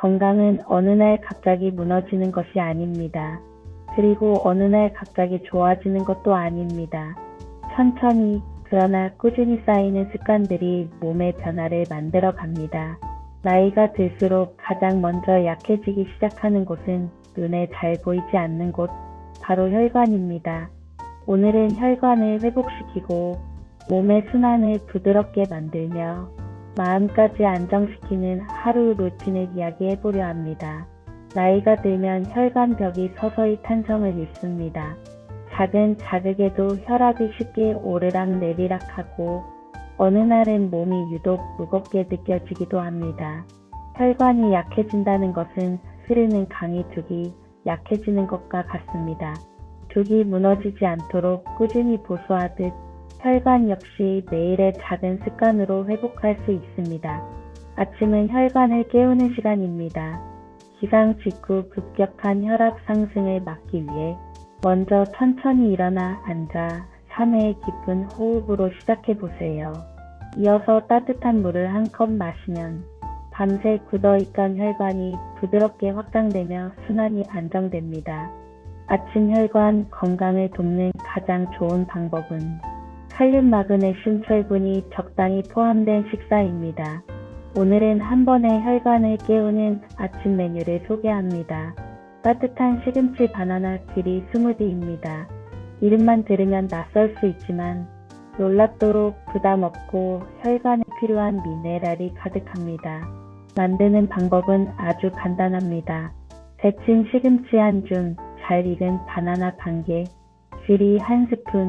건강은 어느 날 갑자기 무너지는 것이 아닙니다. 그리고 어느 날 갑자기 좋아지는 것도 아닙니다. 천천히 그러나 꾸준히 쌓이는 습관들이 몸의 변화를 만들어 갑니다. 나이가 들수록 가장 먼저 약해지기 시작하는 곳은 눈에 잘 보이지 않는 곳, 바로 혈관입니다. 오늘은 혈관을 회복시키고 몸의 순환을 부드럽게 만들며 마음까지 안정시키는 하루 루틴을 이야기해보려 합니다. 나이가 들면 혈관벽이 서서히 탄성을 잃습니다. 작은 자극에도 혈압이 쉽게 오르락 내리락하고 어느 날은 몸이 유독 무겁게 느껴지기도 합니다. 혈관이 약해진다는 것은 흐르는 강이 둑이 약해지는 것과 같습니다. 둑이 무너지지 않도록 꾸준히 보수하듯 혈관 역시 매일의 작은 습관으로 회복할 수 있습니다. 아침은 혈관을 깨우는 시간입니다. 기상 직후 급격한 혈압 상승을 막기 위해 먼저 천천히 일어나 앉아 3회 깊은 호흡으로 시작해보세요. 이어서 따뜻한 물을 한 컵 마시면 밤새 굳어있던 혈관이 부드럽게 확장되며 순환이 안정됩니다. 아침 혈관 건강을 돕는 가장 좋은 방법은 칼륨, 마그네슘, 철분이 적당히 포함된 식사입니다. 오늘은 한 번에 혈관을 깨우는 아침 메뉴를 소개합니다. 따뜻한 시금치 바나나 큐리 스무디입니다. 이름만 들으면 낯설 수 있지만 놀랍도록 부담 없고 혈관에 필요한 미네랄이 가득합니다. 만드는 방법은 아주 간단합니다. 데친 시금치 한 줌, 잘 익은 바나나 반 개, 귤이 한 스푼,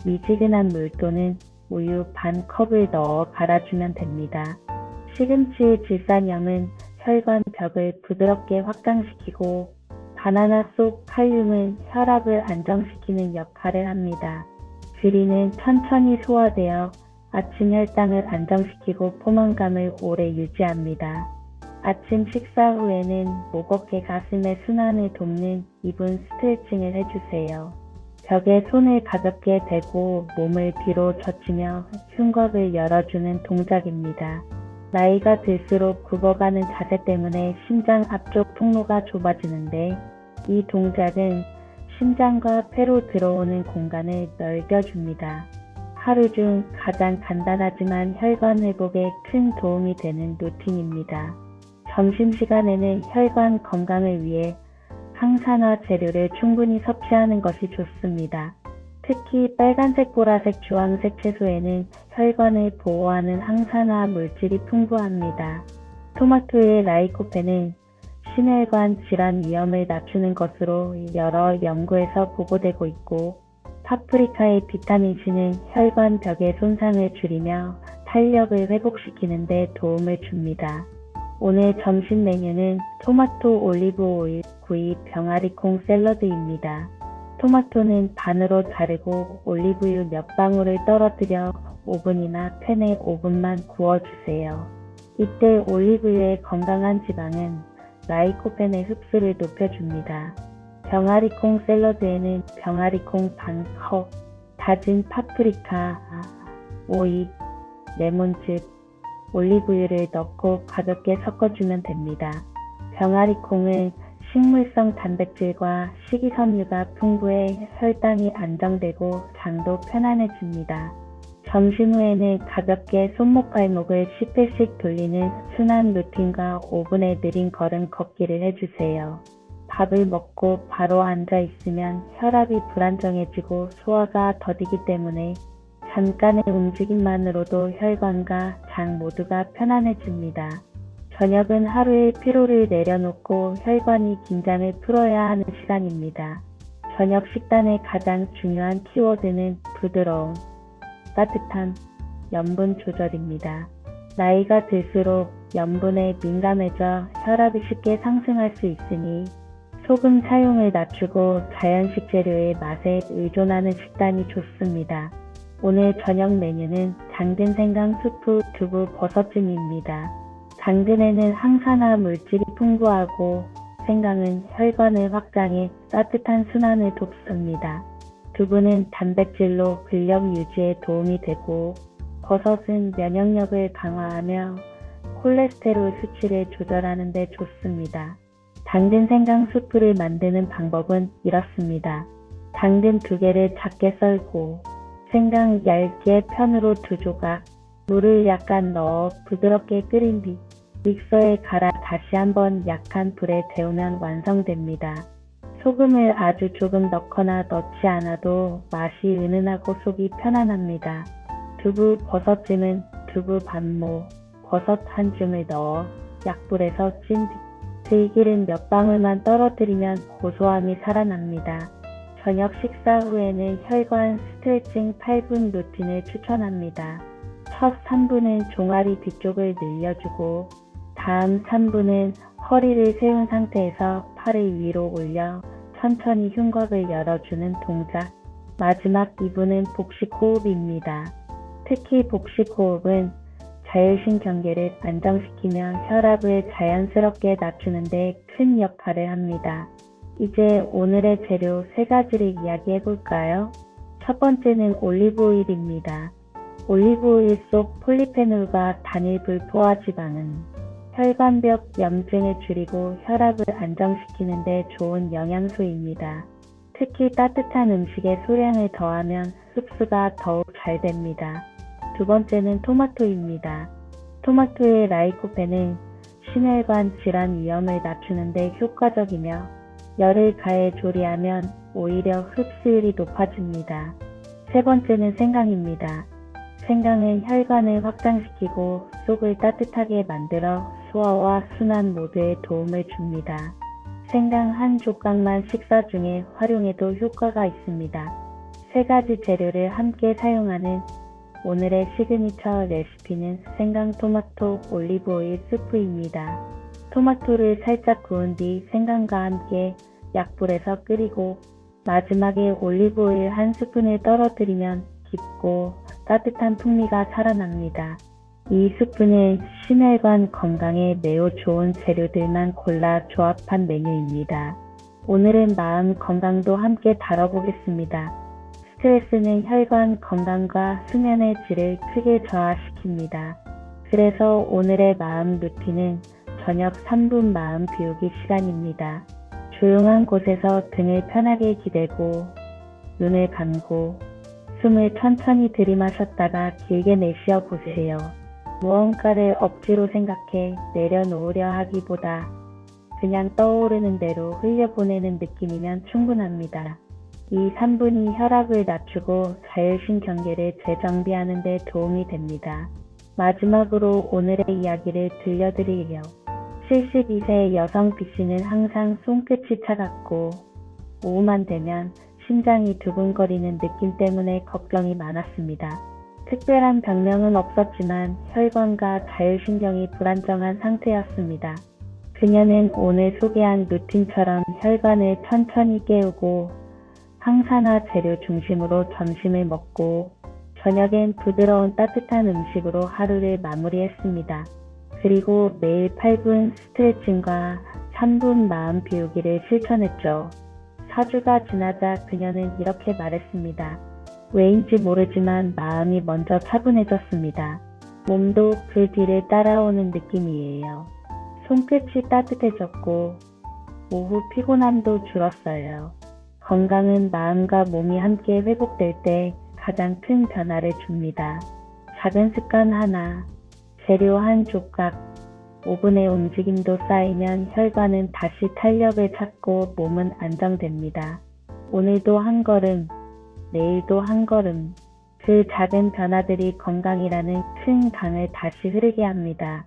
미지근한 물 또는 우유 반 컵을 넣어 갈아주면 됩니다. 시금치의 질산염은 혈관 벽을 부드럽게 확장시키고 바나나 속 칼륨은 혈압을 안정시키는 역할을 합니다. 귤이는 천천히 소화되어 아침 혈당을 안정시키고 포만감을 오래 유지합니다. 아침 식사 후에는 목, 어깨, 가슴의 순환을 돕는 2분 스트레칭을 해주세요. 벽에 손을 가볍게 대고 몸을 뒤로 젖히며 흉곽을 열어주는 동작입니다. 나이가 들수록 굽어가는 자세 때문에 심장 앞쪽 통로가 좁아지는데 이 동작은 심장과 폐로 들어오는 공간을 넓혀줍니다. 하루 중 가장 간단하지만 혈관 회복에 큰 도움이 되는 루틴입니다. 점심시간에는 혈관 건강을 위해 항산화 재료를 충분히 섭취하는 것이 좋습니다. 특히 빨간색, 보라색, 주황색 채소에는 혈관을 보호하는 항산화 물질이 풍부합니다. 토마토의 라이코펜은 심혈관 질환 위험을 낮추는 것으로 여러 연구에서 보고되고 있고 파프리카의 비타민C는 혈관 벽의 손상을 줄이며 탄력을 회복시키는 데 도움을 줍니다. 오늘 점심 메뉴는 토마토 올리브 오일 구이 병아리콩 샐러드입니다. 토마토는 반으로 자르고 올리브유 몇 방울을 떨어뜨려 오븐이나 팬에 5분만 구워주세요. 이때 올리브유의 건강한 지방은 라이코펜의 흡수를 높여줍니다. 병아리콩 샐러드에는 병아리콩 반 컵, 다진 파프리카, 오이, 레몬즙, 올리브유를 넣고 가볍게 섞어주면 됩니다. 병아리콩은 식물성 단백질과 식이섬유가 풍부해 혈당이 안정되고 장도 편안해집니다. 점심 후에는 가볍게 손목 발목을 10회씩 돌리는 순환 루틴과 5분의 느린 걸음 걷기를 해주세요. 밥을 먹고 바로 앉아 있으면 혈압이 불안정해지고 소화가 더디기 때문에 잠깐의 움직임만으로도 혈관과 장 모두가 편안해집니다. 저녁은 하루의 피로를 내려놓고 혈관이 긴장을 풀어야 하는 시간입니다. 저녁 식단의 가장 중요한 키워드는 부드러움, 따뜻함, 염분 조절입니다. 나이가 들수록 염분에 민감해져 혈압이 쉽게 상승할 수 있으니 소금 사용을 낮추고 자연식 재료의 맛에 의존하는 식단이 좋습니다. 오늘 저녁 메뉴는 당근 생강 수프 두부 버섯찜입니다. 당근에는 항산화 물질이 풍부하고 생강은 혈관을 확장해 따뜻한 순환을 돕습니다. 두부는 단백질로 근력 유지에 도움이 되고 버섯은 면역력을 강화하며 콜레스테롤 수치를 조절하는 데 좋습니다. 당근 생강 수프를 만드는 방법은 이렇습니다. 당근 2개를 작게 썰고 생강 얇게 편으로 2조각, 물을 약간 넣어 부드럽게 끓인 뒤 믹서에 갈아 다시 한번 약한 불에 데우면 완성됩니다. 소금을 아주 조금 넣거나 넣지 않아도 맛이 은은하고 속이 편안합니다. 두부 버섯찜은 두부 반모, 버섯 한 줌을 넣어 약불에서 찐 뒤 들기름 몇 방울만 떨어뜨리면 고소함이 살아납니다. 저녁 식사 후에는 혈관 스트레칭 8분 루틴을 추천합니다. 첫 3분은 종아리 뒤쪽을 늘려주고 다음 3분은 허리를 세운 상태에서 팔을 위로 올려 천천히 흉곽을 열어주는 동작. 마지막 2분은 복식 호흡입니다. 특히 복식 호흡은 자율신경계를 안정시키며 혈압을 자연스럽게 낮추는 데 큰 역할을 합니다. 이제 오늘의 재료 3가지를 이야기해 볼까요? 첫 번째는 올리브오일입니다. 올리브오일 속 폴리페놀과 단일 불포화 지방은 혈관벽 염증을 줄이고 혈압을 안정시키는 데 좋은 영양소입니다. 특히 따뜻한 음식에 소량을 더하면 흡수가 더욱 잘 됩니다. 두 번째는 토마토입니다. 토마토의 라이코펜은 심혈관 질환 위험을 낮추는 데 효과적이며 열을 가해 조리하면 오히려 흡수율이 높아집니다. 세 번째는 생강입니다. 생강은 혈관을 확장시키고 속을 따뜻하게 만들어 소화와 순환 모두에 도움을 줍니다. 생강 한 조각만 식사 중에 활용해도 효과가 있습니다. 3가지 재료를 함께 사용하는 오늘의 시그니처 레시피는 생강 토마토 올리브오일 스프입니다. 토마토를 살짝 구운 뒤 생강과 함께 약불에서 끓이고 마지막에 올리브오일 1스푼을 떨어뜨리면 깊고 따뜻한 풍미가 살아납니다. 이 스프는 심혈관 건강에 매우 좋은 재료들만 골라 조합한 메뉴입니다. 오늘은 마음 건강도 함께 다뤄보겠습니다. 스트레스는 혈관 건강과 수면의 질을 크게 저하시킵니다. 그래서 오늘의 마음 루틴은 저녁 3분 마음 비우기 시간입니다. 조용한 곳에서 등을 편하게 기대고 눈을 감고 숨을 천천히 들이마셨다가 길게 내쉬어 보세요. 무언가를 억지로 생각해 내려놓으려 하기보다 그냥 떠오르는 대로 흘려보내는 느낌이면 충분합니다. 이 3분이 혈압을 낮추고 자율신경계를 재정비하는 데 도움이 됩니다. 마지막으로 오늘의 이야기를 들려드리려 72세 여성 B씨는 항상 손끝이 차갑고 오후만 되면 심장이 두근거리는 느낌 때문에 걱정이 많았습니다. 특별한 병명은 없었지만 혈관과 자율신경이 불안정한 상태였습니다. 그녀는 오늘 소개한 루틴처럼 혈관을 천천히 깨우고 항산화 재료 중심으로 점심을 먹고 저녁엔 부드러운 따뜻한 음식으로 하루를 마무리했습니다. 그리고 매일 8분 스트레칭과 3분 마음 비우기를 실천했죠. 4주가 지나자 그녀는 이렇게 말했습니다. 왜인지 모르지만 마음이 먼저 차분해졌습니다. 몸도 그 뒤를 따라오는 느낌이에요. 손끝이 따뜻해졌고 오후 피곤함도 줄었어요. 건강은 마음과 몸이 함께 회복될 때 가장 큰 변화를 줍니다. 작은 습관 하나, 재료 한 조각, 5분의 움직임도 쌓이면 혈관은 다시 탄력을 찾고 몸은 안정됩니다. 오늘도 한 걸음, 내일도 한 걸음, 그 작은 변화들이 건강이라는 큰 강을 다시 흐르게 합니다.